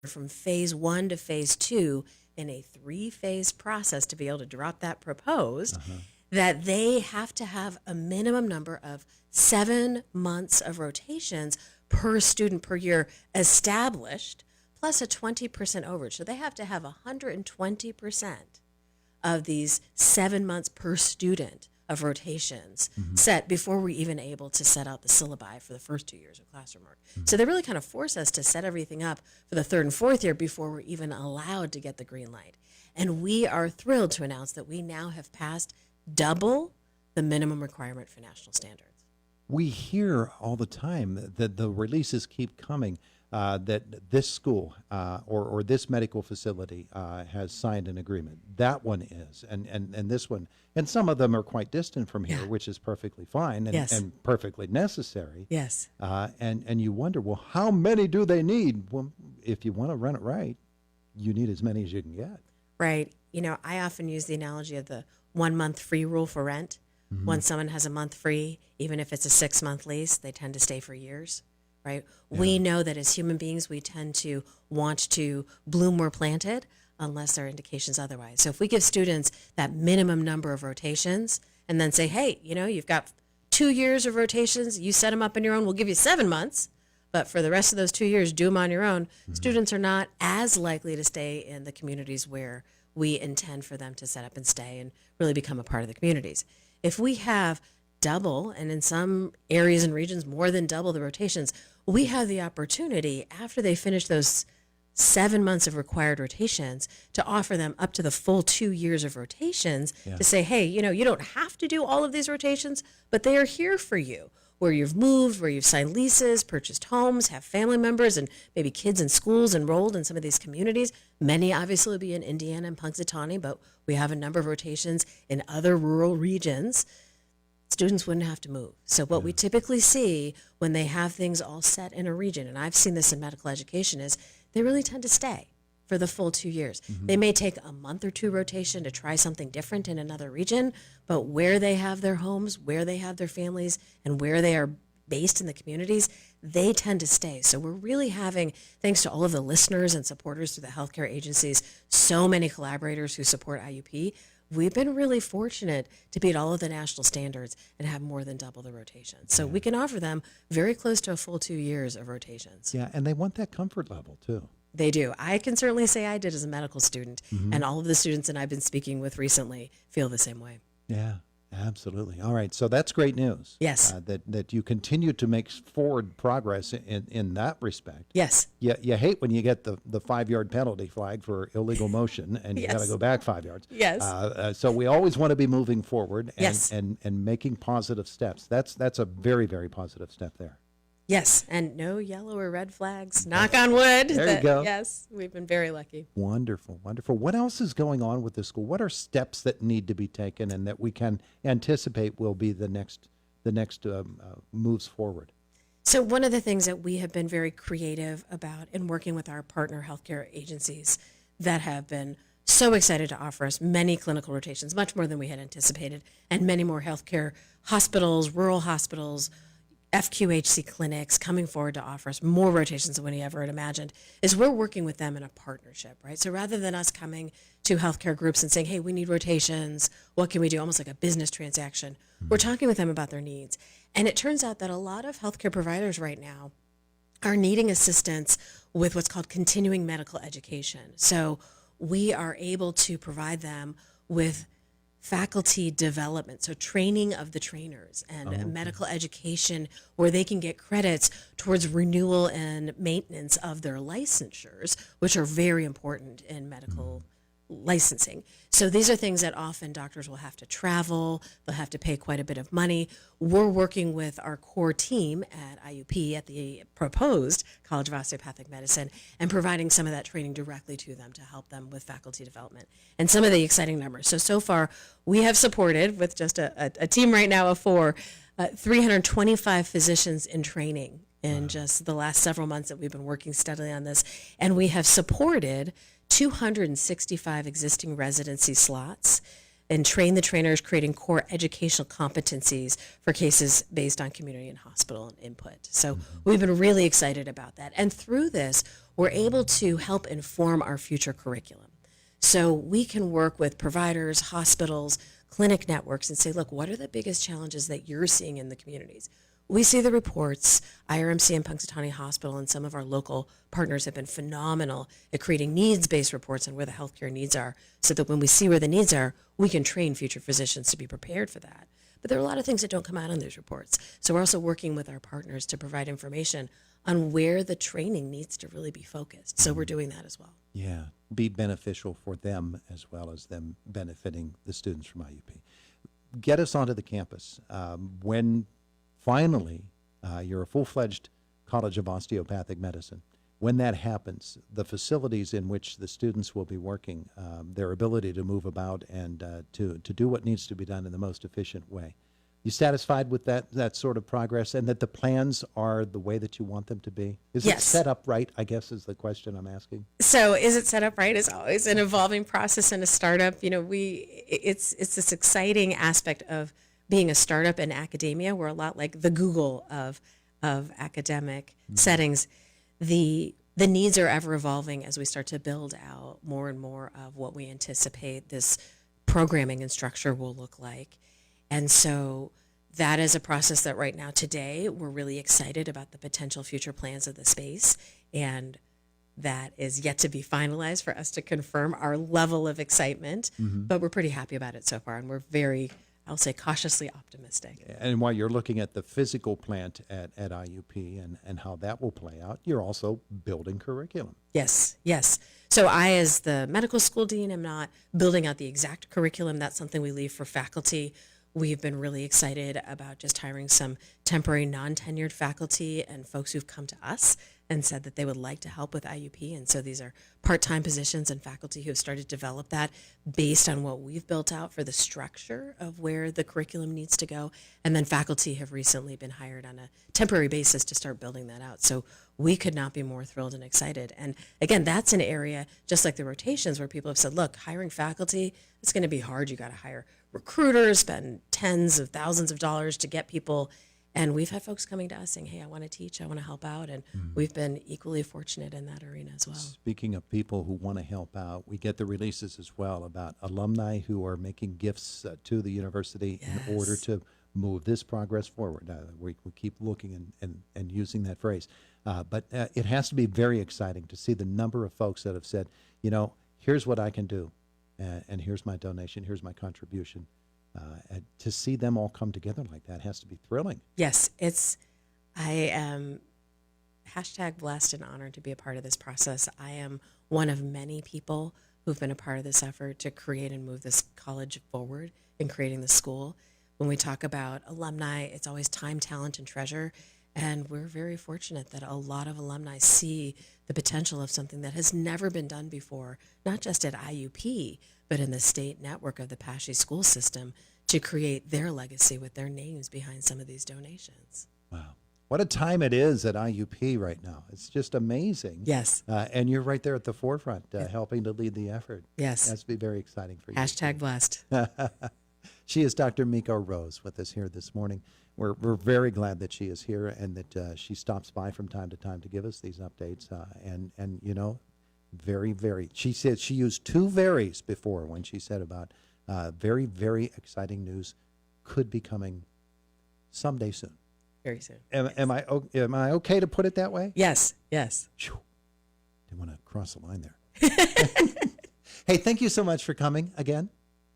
from phase 1 to phase 2 in a 3-phase process to be able to drop that proposed, that they have to have a minimum number of 7 months of rotations per student per year established, plus a 20% overage. So they have to have 120% of these 7 months per student of rotations set before we're even able to set out the syllabi for the first 2 years of classroom work. So they really kind of force us to set everything up for the 3rd and 4th year before we're even allowed to get the green light. And we are thrilled to announce that we now have passed double the minimum requirement for national standards. We hear all the time that the releases keep coming, that this school or this medical facility has signed an agreement. That one is, and this one, and some of them are quite distant from here, which is perfectly fine and perfectly necessary. Yes. And you wonder, well, how many do they need? Well, if you want to run it right, you need as many as you can get. Right. You know, I often use the analogy of the 1 month free rule for rent. When someone has a month free, even if it's a 6-month lease, they tend to stay for years, right? Yeah. We know that as human beings, we tend to want to bloom where planted unless there are indications otherwise. So if we give students that minimum number of rotations and then say, hey, you know, you've got 2 years of rotations, you set them up on your own, we'll give you 7 months, but for the rest of those 2 years, do them on your own. Students are not as likely to stay in the communities where we intend for them to set up and stay and really become a part of the communities. If we have double, and in some areas and regions more than double the rotations, we have the opportunity after they finish those 7 months of required rotations to offer them up to the full 2 years of rotations to say, hey, you know, you don't have to do all of these rotations, but they are here for you. Where you've moved, where you've signed leases, purchased homes, have family members and maybe kids in schools enrolled in some of these communities. Many obviously will be in Indiana and Punxsutawney, but we have a number of rotations in other rural regions. Students wouldn't have to move. So what we typically see when they have things all set in a region, and I've seen this in medical education, is they really tend to stay for the full 2 years. They may take a month or two rotation to try something different in another region, but where they have their homes, where they have their families, and where they are based in the communities, they tend to stay. So we're really having, thanks to all of the listeners and supporters through the healthcare agencies, so many collaborators who support IUP, we've been really fortunate to beat all of the national standards and have more than double the rotations. So we can offer them very close to a full 2 years of rotations. Yeah, and they want that comfort level too. They do. I can certainly say I did as a medical student, and all of the students that I've been speaking with recently feel the same way. Yeah, absolutely. All right, so that's great news. Yes. That you continue to make forward progress in that respect. Yes. You hate when you get the 5-yard penalty flag for illegal motion, and you got to go back 5 yards. Yes. So we always want to be moving forward Yes. and making positive steps. That's a very, very positive step there. Yes, and no yellow or red flags. Knock on wood. There you go. Yes, we've been very lucky. Wonderful, wonderful. What else is going on with the school? What are steps that need to be taken and that we can anticipate will be the next moves forward? So one of the things that we have been very creative about in working with our partner healthcare agencies that have been so excited to offer us many clinical rotations, much more than we had anticipated, and many more healthcare hospitals, rural hospitals, FQHC clinics coming forward to offer us more rotations than we ever had imagined, is we're working with them in a partnership, right? So rather than us coming to healthcare groups and saying, hey, we need rotations, what can we do? Almost like a business transaction. We're talking with them about their needs. And it turns out that a lot of healthcare providers right now are needing assistance with what's called continuing medical education. So we are able to provide them with faculty development, so training of the trainers and medical education where they can get credits towards renewal and maintenance of their licensures, which are very important in medical licensing. So these are things that often doctors will have to travel, they'll have to pay quite a bit of money. We're working with our core team at IUP at the proposed College of Osteopathic Medicine and providing some of that training directly to them to help them with faculty development. And some of the exciting numbers. So far, we have supported with just a team right now of 4, 325 physicians in training in just the last several months that we've been working steadily on this. And we have supported 265 existing residency slots and train the trainers, creating core educational competencies for cases based on community and hospital and input. So we've been really excited about that. And through this, we're able to help inform our future curriculum. So we can work with providers, hospitals, clinic networks and say, look, what are the biggest challenges that you're seeing in the communities? We see the reports. IRMC and Punxsutawney Hospital and some of our local partners have been phenomenal at creating needs-based reports on where the healthcare needs are, so that when we see where the needs are, we can train future physicians to be prepared for that. But there are a lot of things that don't come out in those reports. So we're also working with our partners to provide information on where the training needs to really be focused. So we're doing that as well. Yeah, be beneficial for them as well as them benefiting the students from IUP. Get us onto the campus. When finally you're a full-fledged College of Osteopathic Medicine, when that happens, the facilities in which the students will be working, their ability to move about and to do what needs to be done in the most efficient way. You satisfied with that sort of progress, and that the plans are the way that you want them to be? Is it Yes. set up right, I guess, is the question I'm asking? So is it set up right? It's always an evolving process in a startup. You know, it's this exciting aspect of being a startup in academia. We're a lot like the Google of academic settings. The needs are ever evolving as we start to build out more and more of what we anticipate this programming and structure will look like. And so that is a process that right now today we're really excited about the potential future plans of the space, and that is yet to be finalized for us to confirm our level of excitement, but we're pretty happy about it so far, and we're very, I'll say, cautiously optimistic. And while you're looking at the physical plant at IUP and how that will play out, you're also building curriculum. Yes, yes. So I, as the medical school dean, am not building out the exact curriculum. That's something we leave for faculty. We've been really excited about just hiring some temporary non-tenured faculty and folks who've come to us and said that they would like to help with IUP. And so these are part-time positions and faculty who have started to develop that based on what we've built out for the structure of where the curriculum needs to go. And then faculty have recently been hired on a temporary basis to start building that out. So we could not be more thrilled and excited. And again, that's an area, just like the rotations, where people have said, look, hiring faculty, it's going to be hard. You got to hire recruiters, spend tens of thousands of dollars to get people. And we've had folks coming to us saying, hey, I want to teach, I want to help out. And we've been equally fortunate in that arena as well. Speaking of people who want to help out, we get the releases as well about alumni who are making gifts to the university in order to move this progress forward. We keep looking and using that phrase. But it has to be very exciting to see the number of folks that have said, you know, here's what I can do, and here's my donation, here's my contribution. And to see them all come together like that has to be thrilling. Yes, I am #blessed and honored to be a part of this process. I am one of many people who've been a part of this effort to create and move this college forward in creating the school. When we talk about alumni, it's always time, talent, and treasure. And we're very fortunate that a lot of alumni see the potential of something that has never been done before, not just at IUP, but in the state network of the PASHE school system, to create their legacy with their names behind some of these donations. Wow. What a time it is at IUP right now. It's just amazing. Yes. And you're right there at the forefront, helping to lead the effort. Yes. That's be very exciting for you. #blessed. She is Dr. Miko Rose with us here this morning. We're very glad that she is here and that she stops by from time to time to give us these updates. And you know, very, she said she used two veries before when she said about very, very exciting news could be coming someday soon. Very soon. Am I okay to put it that way? Yes, yes. Phew. Didn't want to cross the line there. Hey, thank you so much for coming again.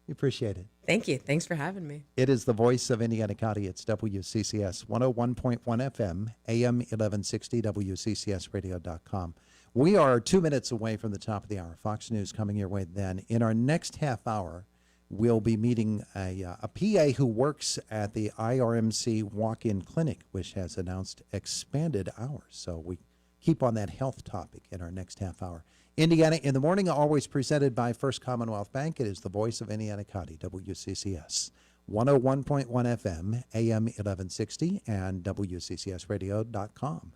We appreciate it. Thank you. Thanks for having me. It is the voice of Indiana County. It's WCCS 101.1 FM, AM 1160, WCCSradio.com. We are 2 minutes away from the top of the hour. Fox News coming your way then. In our next half hour, we'll be meeting a PA who works at the IRMC walk-in clinic, which has announced expanded hours. So we keep on that health topic in our next half hour. Indiana in the Morning, always presented by First Commonwealth Bank. It is the voice of Indiana County, WCCS. 101.1 FM, AM 1160, and WCCSradio.com.